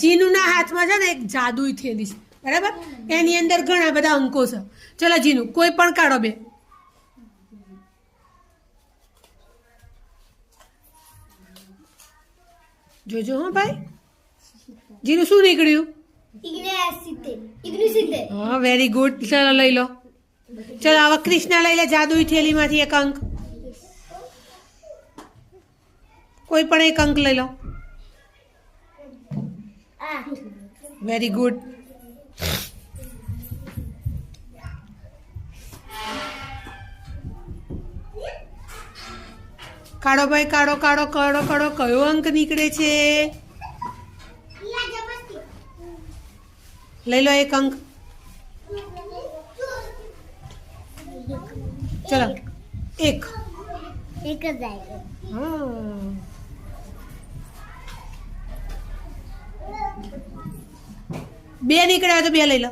જીનુના હાથમાં છે ને એક જાદુઈ થેલી છે, બરાબર? એની અંદર ઘણા બધા અંકો છે. ચલો જીનુ, કોઈ પણ કાઢો બે. જોજો હો ભાઈ. જીનુ શું નીકળ્યું? હા, વેરી ગુડ. ચલો લઈ લો. ચલો હવે કૃષ્ણા લઈ લે જાદુઈ થેલીમાંથી એક અંક. કોઈ પણ એક અંક લઈ લો. Very good. કાઢો ભાઈ, કાઢો કાઢો કાઢો કાઢો. કયો અંક નીકળે છે? લઈ લો એક અંક. ચલો એક. હા, બે નીકળ્યા તો બે લઈ લો.